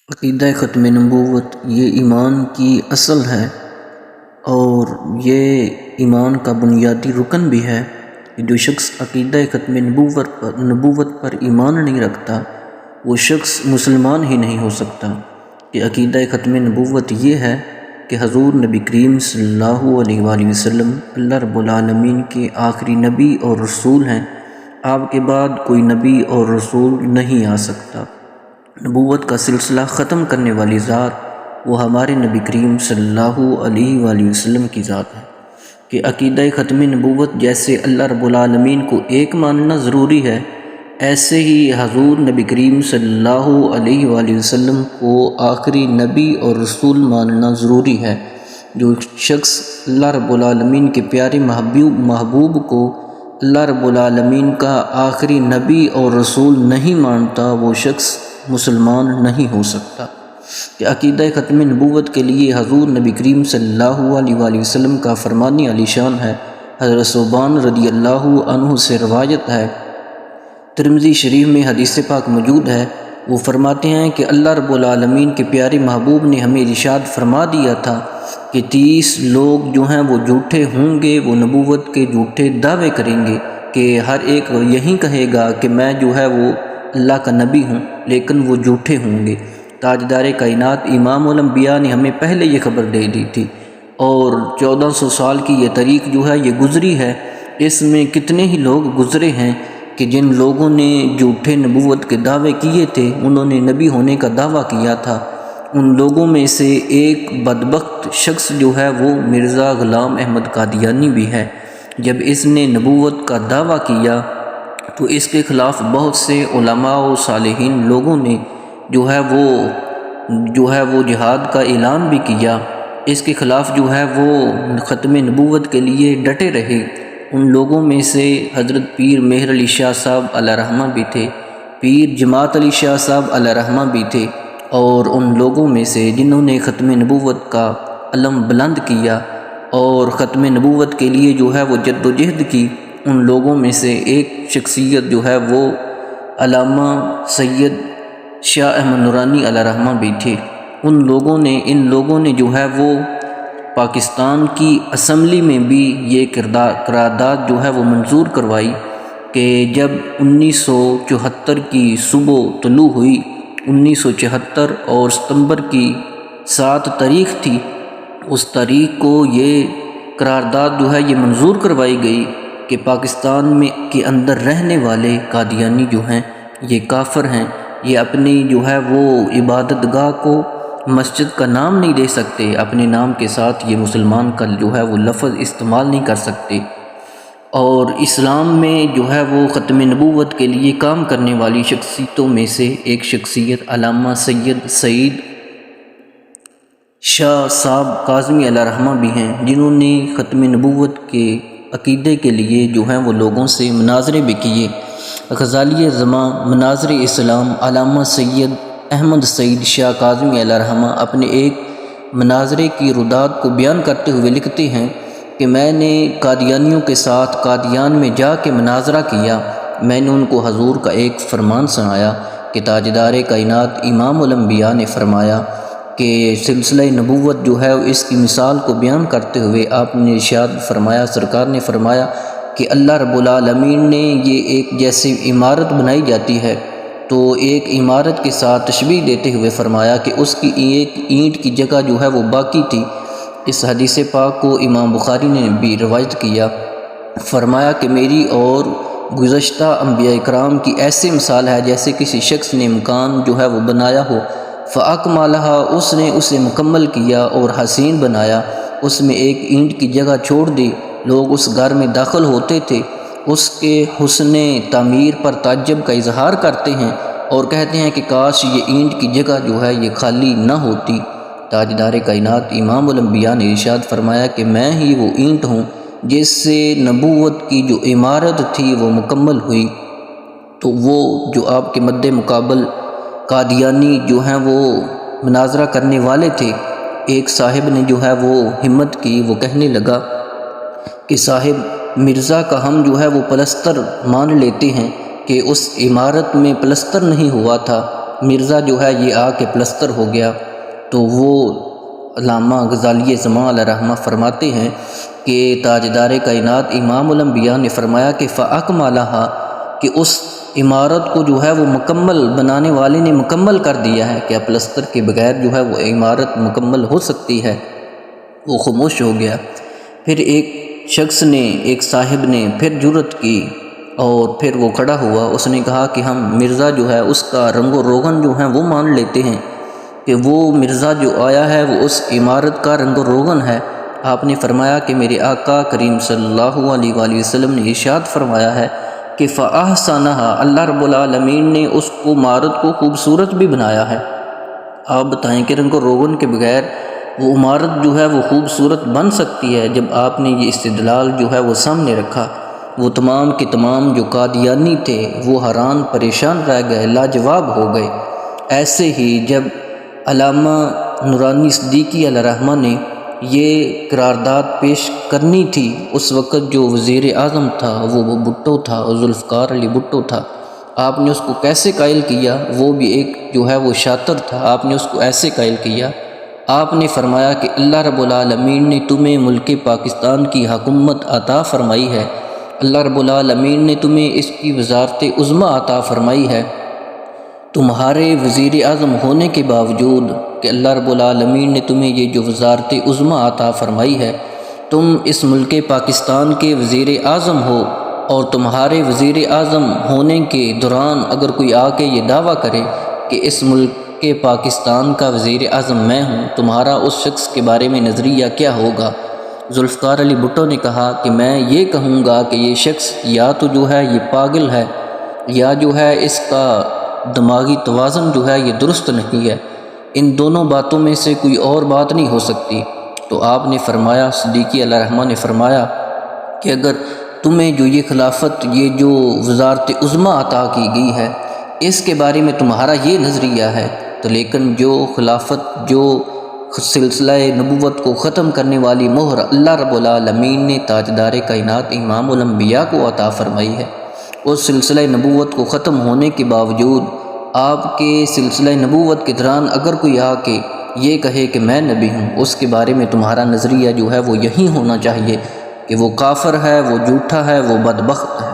عقیدہ ختم نبوت یہ ایمان کی اصل ہے اور یہ ایمان کا بنیادی رکن بھی ہے کہ جو شخص عقیدہ ختم نبوت پر ایمان نہیں رکھتا وہ شخص مسلمان ہی نہیں ہو سکتا۔ کہ عقیدہ ختم نبوت یہ ہے کہ حضور نبی کریم صلی اللہ علیہ وآلہ وسلم اللہ رب العالمین کے آخری نبی اور رسول ہیں، آپ کے بعد کوئی نبی اور رسول نہیں آ سکتا۔ نبوت کا سلسلہ ختم کرنے والی ذات وہ ہمارے نبی کریم صلی اللہ علیہ وآلہ وسلم کی ذات ہے۔ کہ عقیدہ ختم نبوت جیسے اللہ رب العالمین کو ایک ماننا ضروری ہے، ایسے ہی حضور نبی کریم صلی اللہ علیہ وآلہ وسلم کو آخری نبی اور رسول ماننا ضروری ہے۔ جو شخص اللہ رب العالمین کے پیارے محبوب کو اللہ رب العالمین کا آخری نبی اور رسول نہیں مانتا وہ شخص مسلمان نہیں ہو سکتا۔ کہ عقیدہ ختم نبوت کے لیے حضور نبی کریم صلی اللہ علیہ وآلہ وسلم کا فرمانی علی شان ہے۔ حضرت ثوبان رضی اللہ عنہ سے روایت ہے، ترمذی شریف میں حدیث پاک موجود ہے، وہ فرماتے ہیں کہ اللہ رب العالمین کے پیارے محبوب نے ہمیں ارشاد فرما دیا تھا کہ 30 لوگ جو ہیں وہ جھوٹے ہوں گے، وہ نبوت کے جھوٹے دعوے کریں گے کہ ہر ایک یہی کہے گا کہ میں جو ہے وہ اللہ کا نبی ہوں، لیکن وہ جھوٹے ہوں گے۔ تاجدار کائنات امام الانبیاء نے ہمیں پہلے یہ خبر دے دی تھی، اور 1400 سال کی یہ تاریخ جو ہے یہ گزری ہے، اس میں کتنے ہی لوگ گزرے ہیں کہ جن لوگوں نے جھوٹے نبوت کے دعوے کیے تھے، انہوں نے نبی ہونے کا دعویٰ کیا تھا۔ ان لوگوں میں سے ایک بدبخت شخص جو ہے وہ مرزا غلام احمد قادیانی بھی ہے۔ جب اس نے نبوت کا دعویٰ کیا تو اس کے خلاف بہت سے علماء و صالحین لوگوں نے جو ہے وہ جہاد کا اعلان بھی کیا۔ اس کے خلاف جو ہے وہ ختم نبوت کے لیے ڈٹے رہے۔ ان لوگوں میں سے حضرت پیر مہر علی شاہ صاحب علیہ رحمہ بھی تھے، پیر جماعت علی شاہ صاحب علیہ رحمہ بھی تھے، اور ان لوگوں میں سے جنہوں نے ختم نبوت کا علم بلند کیا اور ختم نبوت کے لیے جو ہے وہ جد و جہد کی، ان لوگوں میں سے ایک شخصیت جو ہے وہ علامہ سید شاہ احمد نورانی علیہ رحمہ بھی تھے۔ ان لوگوں نے جو ہے وہ پاکستان کی اسمبلی میں بھی یہ قرارداد جو ہے وہ منظور کروائی کہ جب 1974 کی صبح طلوع ہوئی، 1974 اور ستمبر کی 7 تاریخ تھی، اس تاریخ کو یہ قرارداد جو ہے یہ منظور کروائی گئی کہ پاکستان میں کے اندر رہنے والے قادیانی جو ہیں یہ کافر ہیں، یہ اپنی جو ہے وہ عبادت گاہ کو مسجد کا نام نہیں دے سکتے، اپنے نام کے ساتھ یہ مسلمان کا جو ہے وہ لفظ استعمال نہیں کر سکتے۔ اور اسلام میں جو ہے وہ ختم نبوت کے لیے کام کرنے والی شخصیتوں میں سے ایک شخصیت علامہ سید سعید شاہ صاحب کاظمی علیہ رحمہ بھی ہیں، جنہوں نے ختم نبوت کے عقیدے کے لیے جو ہیں وہ لوگوں سے مناظرے بھی کیے۔ غزالی زماں مناظر اسلام علامہ سید احمد سعید شاہ کاظمی علیہ رحمہ اپنے ایک مناظرے کی رداد کو بیان کرتے ہوئے لکھتے ہیں کہ میں نے قادیانیوں کے ساتھ قادیان میں جا کے مناظرہ کیا، میں نے ان کو حضور کا ایک فرمان سنایا کہ تاجدار کائنات امام الانبیاء نے فرمایا کہ سلسلہ نبوت جو ہے اس کی مثال کو بیان کرتے ہوئے آپ نے ارشاد فرمایا، سرکار نے فرمایا کہ اللہ رب العالمین نے یہ ایک جیسے عمارت بنائی جاتی ہے تو ایک عمارت کے ساتھ تشبیہ دیتے ہوئے فرمایا کہ اس کی ایک اینٹ کی جگہ جو ہے وہ باقی تھی۔ اس حدیث پاک کو امام بخاری نے بھی روایت کیا، فرمایا کہ میری اور گزشتہ انبیاء کرام کی ایسی مثال ہے جیسے کسی شخص نے مکان جو ہے وہ بنایا ہو، فَأَكْمَلَهَا اس نے اسے مکمل کیا اور حسین بنایا، اس میں ایک اینٹ کی جگہ چھوڑ دی، لوگ اس گھر میں داخل ہوتے تھے، اس کے حسن تعمیر پر تعجب کا اظہار کرتے ہیں اور کہتے ہیں کہ کاش یہ اینٹ کی جگہ جو ہے یہ خالی نہ ہوتی۔ تاجدار کائنات امام الانبیاء نے ارشاد فرمایا کہ میں ہی وہ اینٹ ہوں جس سے نبوت کی جو عمارت تھی وہ مکمل ہوئی۔ تو وہ جو آپ کے مد مقابل قادیانی جو ہیں وہ مناظرہ کرنے والے تھے، ایک صاحب نے جو ہے وہ ہمت کی، وہ کہنے لگا کہ صاحب مرزا کا ہم جو ہے وہ پلستر مان لیتے ہیں کہ اس عمارت میں پلستر نہیں ہوا تھا، مرزا جو ہے یہ آ کے پلستر ہو گیا، تو وہ علامہ غزالی زمان علیہ رحمہ فرماتے ہیں کہ تاجدار کائنات امام الانبیاء نے فرمایا کہ فَأَكْمَلَهَا، کہ اس عمارت کو جو ہے وہ مکمل بنانے والے نے مکمل کر دیا ہے، کہ پلستر کے بغیر جو ہے وہ عمارت مکمل ہو سکتی ہے۔ وہ خاموش ہو گیا۔ پھر ایک شخص نے، ایک صاحب نے پھر جرأت کی اور پھر وہ کھڑا ہوا، اس نے کہا کہ ہم مرزا جو ہے اس کا رنگ و روغن جو ہے وہ مان لیتے ہیں، کہ وہ مرزا جو آیا ہے وہ اس عمارت کا رنگ و روغن ہے۔ آپ نے فرمایا کہ میرے آقا کریم صلی اللہ علیہ وآلہ وسلم نے ارشاد فرمایا ہے کہ فَأَحْسَنَهَا، اللہ رب العالمین نے اس کو عمارت کو خوبصورت بھی بنایا ہے۔ آپ بتائیں کہ رنگ و روغن کے بغیر وہ عمارت جو ہے وہ خوبصورت بن سکتی ہے؟ جب آپ نے یہ استدلال جو ہے وہ سامنے رکھا، وہ تمام کے تمام جو قادیانی تھے وہ حیران پریشان رہ گئے، لاجواب ہو گئے۔ ایسے ہی جب علامہ نورانی صدیقی علیہ رحمہ نے یہ قرارداد پیش کرنی تھی، اس وقت جو وزیر اعظم تھا وہ بھٹو تھا، ذوالفقار علی بھٹو تھا۔ آپ نے اس کو کیسے قائل کیا؟ وہ بھی ایک جو ہے وہ شاطر تھا، آپ نے اس کو ایسے قائل کیا، آپ نے فرمایا کہ اللہ رب العالمین نے تمہیں ملک پاکستان کی حکومت عطا فرمائی ہے، اللہ رب العالمین نے تمہیں اس کی وزارت عظمیٰ عطا فرمائی ہے، تمہارے وزیر اعظم ہونے کے باوجود کہ اللہ رب العالمین نے تمہیں یہ جو وزارت عظمیٰ عطا فرمائی ہے، تم اس ملک پاکستان کے وزیر اعظم ہو، اور تمہارے وزیر اعظم ہونے کے دوران اگر کوئی آ کے یہ دعویٰ کرے کہ اس ملک کے پاکستان کا وزیر اعظم میں ہوں، تمہارا اس شخص کے بارے میں نظریہ کیا ہوگا؟ ذوالفقار علی بھٹو نے کہا کہ میں یہ کہوں گا کہ یہ شخص یا تو جو ہے یہ پاگل ہے، یا جو ہے اس کا دماغی توازن جو ہے یہ درست نہیں ہے، ان دونوں باتوں میں سے کوئی اور بات نہیں ہو سکتی۔ تو آپ نے فرمایا، صدیقی علیہ رحمہ نے فرمایا کہ اگر تمہیں جو یہ خلافت، یہ جو وزارت عظمیٰ عطا کی گئی ہے، اس کے بارے میں تمہارا یہ نظریہ ہے، تو لیکن جو خلافت، جو سلسلہ نبوت کو ختم کرنے والی مہر اللہ رب العالمین نے تاجدار کائنات امام الانبیاء کو عطا فرمائی ہے، اس سلسلہ نبوت کو ختم ہونے کے باوجود آپ کے سلسلہ نبوت کے دوران اگر کوئی آ کے یہ کہے کہ میں نبی ہوں، اس کے بارے میں تمہارا نظریہ جو ہے وہ یہی ہونا چاہیے کہ وہ کافر ہے، وہ جھوٹا ہے، وہ بدبخت ہے۔